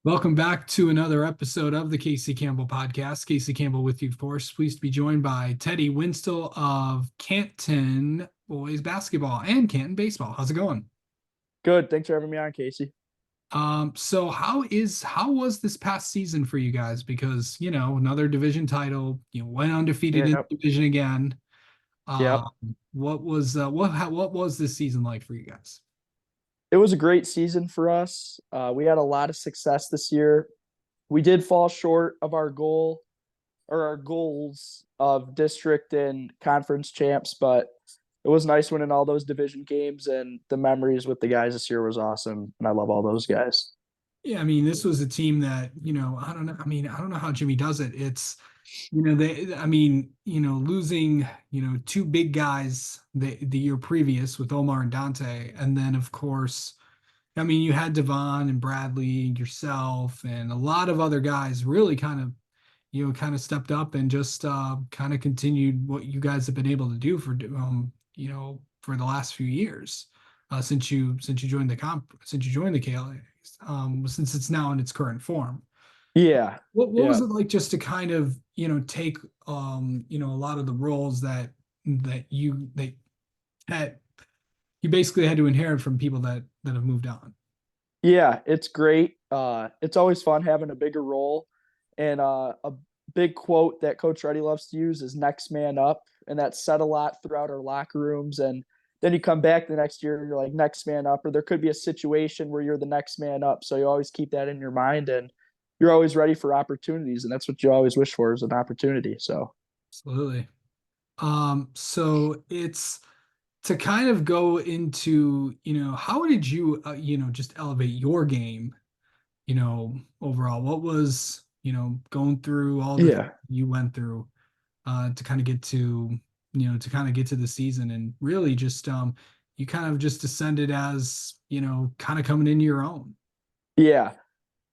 Welcome back to another episode of the Casey Campbell podcast. Casey Campbell with you, of course. Pleased to be joined by Teddy Winstel of Canton boys basketball and Canton baseball. How's it going? Good. Thanks for having me on, Casey. So how was this past season for you guys? Because another division title, went undefeated in Yep. the division again. Yep. What was this season like for you guys? It was a great season for us. We had a lot of success this year. We did fall short of our goal or our goals of district and conference champs, but it was nice winning all those division games, and the memories with the guys this year was awesome. And I love all those guys. Yeah, I mean, this was a team that, I don't know. I mean, I don't know how Jimmy does it. Losing, two big guys the year previous with Omar and Dante. And then, of course, I mean, you had Devon and Bradley, yourself, and a lot of other guys really kind of stepped up and just kind of continued what you guys have been able to do for the last few years since you joined since you joined the KLA, since it's now in its current form. Yeah. What was Yeah. it like just to kind of take a lot of the roles that had you basically had to inherit from people that have moved on? Yeah. It's great. It's always fun having a bigger role. And a big quote that Coach Reddy loves to use is next man up. And that's said a lot throughout our locker rooms. And then you come back the next year and you're like, next man up. Or there could be a situation where you're the next man up. So you always keep that in your mind and you're always ready for opportunities. And that's what you always wish for, is an opportunity. So, Absolutely. So it's to kind of go into, how did you, just elevate your game, overall? What was, going through all the things yeah. you went through, to kind of get to, the season and really just, you kind of just descended as, kind of coming into your own. Yeah.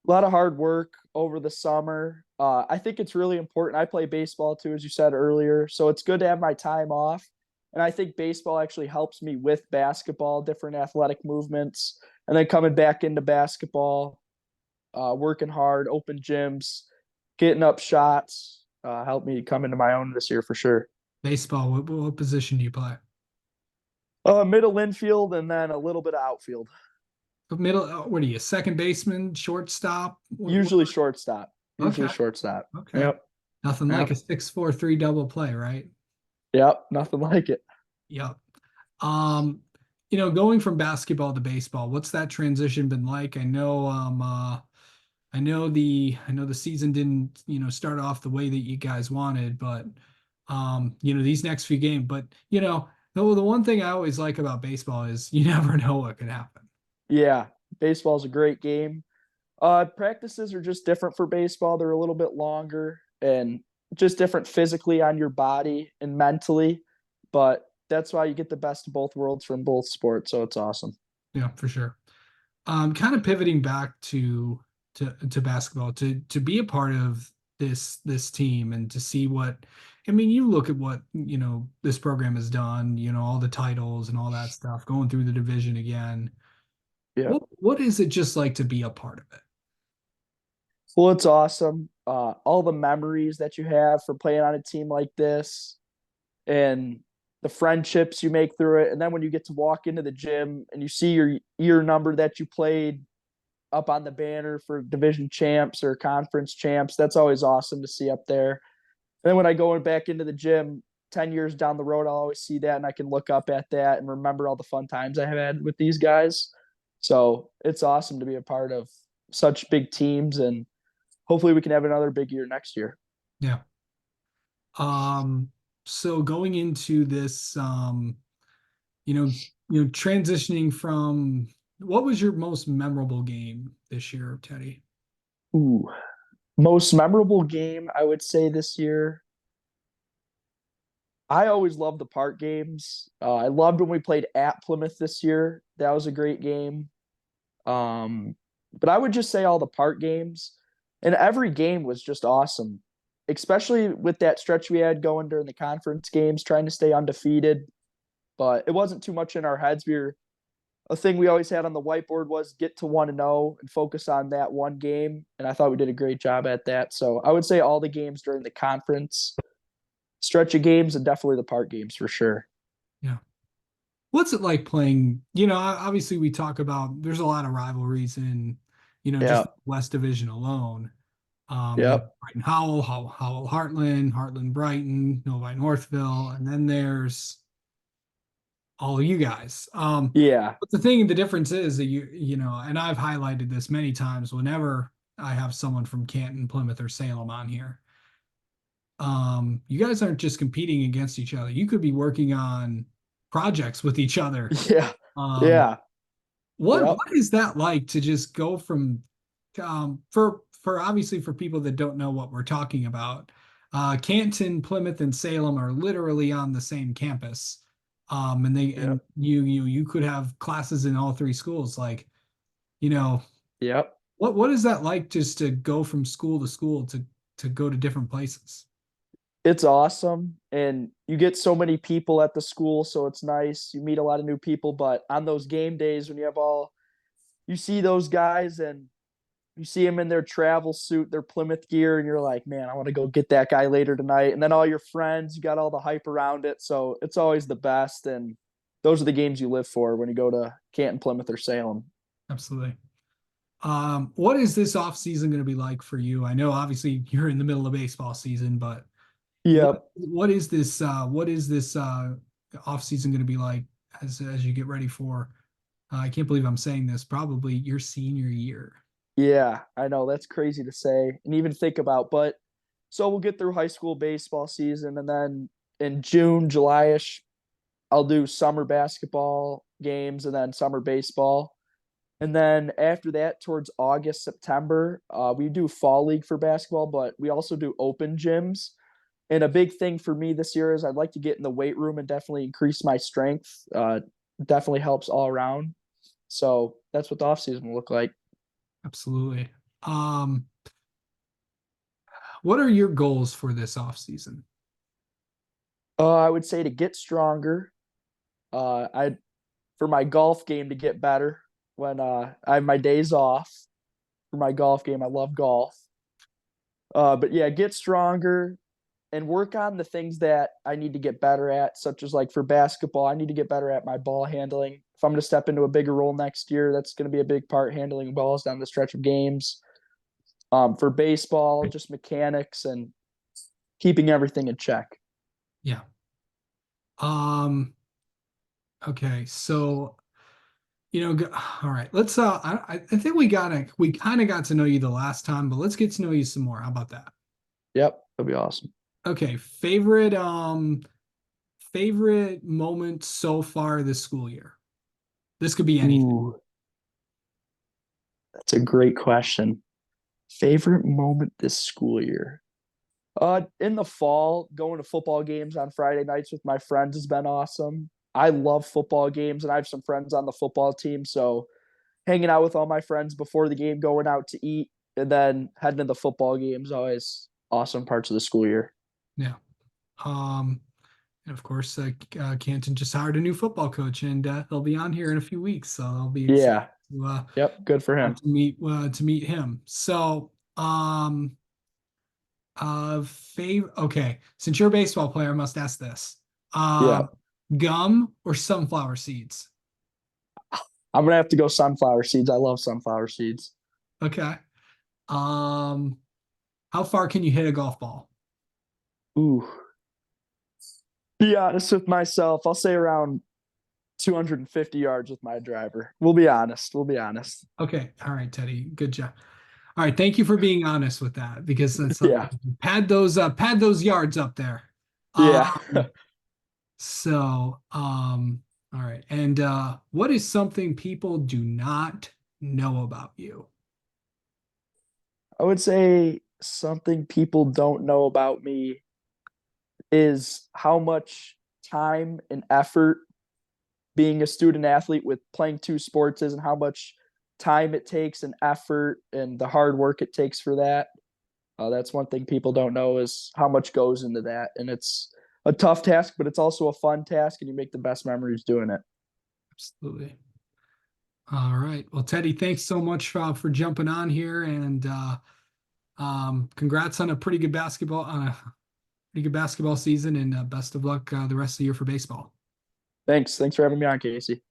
A lot of hard work over the summer. I think it's really important. I play baseball too, as you said earlier. So it's good to have my time off. And I think baseball actually helps me with basketball, different athletic movements, and then coming back into basketball, working hard, open gyms, getting up shots, helped me come into my own this year for sure. Baseball, what position do you play? Middle infield and then a little bit of outfield. Middle, what are you, second baseman, shortstop? Usually shortstop. Usually Okay, shortstop. okay. Yep. Nothing like a Yep. 6-4-3 double play, right? Yep. Nothing like it. Yep. Um, going from basketball to baseball, what's that transition been like? I know the season didn't, start off the way that you guys wanted, but these next few games, but the one thing I always like about baseball is you never know what could happen. Yeah. Baseball's a great game. Practices are just different for baseball. They're a little bit longer and just different physically on your body and mentally. But that's why you get the best of both worlds from both sports. So it's awesome. Yeah, for sure. Kind of pivoting back to basketball to be a part of this team and to see what I mean, you look at what this program has done, all the titles and all that stuff, going through the division again. Yeah. What is it just like to be a part of it? Well, it's awesome. All the memories that you have for playing on a team like this and the friendships you make through it. And then when you get to walk into the gym and you see your year number that you played up on the banner for division champs or conference champs, that's always awesome to see up there. And then when I go back into the gym 10 years down the road, I'll always see that and I can look up at that and remember all the fun times I have had with these guys. So it's awesome to be a part of such big teams, and hopefully we can have another big year next year. Yeah. So going into this, transitioning from what was your most memorable game this year, Teddy? Ooh, most memorable game I would say this year. I always loved the park games. I loved when we played at Plymouth this year. That was a great game. Um, but I would just say all the park games, and every game was just awesome, especially with that stretch we had going during the conference games, trying to stay undefeated. But it wasn't too much in our heads. We were a thing we always had on the whiteboard was get to 1-0 and focus on that one game. And I thought we did a great job at that. So I would say all the games during the conference stretch of games and definitely the park games for sure. Yeah. What's it like playing? Obviously we talk about there's a lot of rivalries in, just Yeah. West Division alone. Yep. Brighton Howell, Howell Heartland, Heartland Brighton, Novi Northville, and then there's all of you guys. Yeah. But the difference is that and I've highlighted this many times whenever I have someone from Canton, Plymouth, or Salem on here. You guys aren't just competing against each other. You could be working on projects with each other. Yeah. Um, Yeah. what Yep. what is that like to just go from for obviously for people that don't know what we're talking about, Canton, Plymouth, and Salem are literally on the same campus. And they and Yep. you could have classes in all three schools. Like, you know, Yep. what is that like just to go from school to school to go to different places? It's awesome. And you get so many people at the school. So it's nice. You meet a lot of new people. But on those game days, when you see those guys and you see them in their travel suit, their Plymouth gear, and you're like, man, I want to go get that guy later tonight. And then all your friends, you got all the hype around it. So it's always the best. And those are the games you live for when you go to Canton, Plymouth, or Salem. Absolutely. What is this off season going to be like for you? I know obviously you're in the middle of baseball season, but Yep. what is this off season going to be like as you get ready for? I can't believe I'm saying this. Probably your senior year. Yeah, I know that's crazy to say and even think about. But so we'll get through high school baseball season, and then in June, July-ish, I'll do summer basketball games and then summer baseball. And then after that, towards August, September, we do fall league for basketball, but we also do open gyms. And a big thing for me this year is I'd like to get in the weight room and definitely increase my strength. Definitely helps all around. So that's what the off season will look like. Absolutely. Um, what are your goals for this off season? I would say to get stronger. I for my golf game to get better when I have my days off for my golf game. I love golf. But yeah, get stronger and work on the things that I need to get better at, such as like for basketball, I need to get better at my ball handling. If I'm going to step into a bigger role next year, that's going to be a big part handling balls down the stretch of games. For baseball, just mechanics and keeping everything in check. Yeah. Um, okay. So, all right. Let's I think we kind of got to know you the last time, but let's get to know you some more. How about that? Yep, that'd be awesome. Okay. Favorite moment so far this school year. This could be anything. Ooh, that's a great question. Favorite moment this school year? In the fall, going to football games on Friday nights with my friends has been awesome. I love football games, and I have some friends on the football team. So hanging out with all my friends before the game, going out to eat, and then heading to the football games always awesome parts of the school year. Yeah. Um, and of course, Canton just hired a new football coach, and they'll be on here in a few weeks, so I'll be excited Yeah. to Yep. Good for him. to meet him. So, okay, since you're a baseball player, I must ask this: Yeah. gum or sunflower seeds? I'm gonna have to go sunflower seeds. I love sunflower seeds. Okay. Um, how far can you hit a golf ball? Ooh. Be honest with myself. I'll say around 250 yards with my driver. We'll be honest. We'll be honest. Okay, all right, Teddy, good job. All right, thank you for being honest with that because that's Yeah. pad those yards up there. Yeah. Um, all right. And what is something people do not know about you? I would say something people don't know about me is how much time and effort being a student athlete with playing two sports is and how much time it takes and effort and the hard work it takes for that. That's one thing people don't know is how much goes into that. And it's a tough task, but it's also a fun task, and you make the best memories doing it. Absolutely. All right. Well, Teddy, thanks so much for jumping on here, and congrats on a pretty good basketball season, and best of luck the rest of the year for baseball. Thanks for having me on, Casey.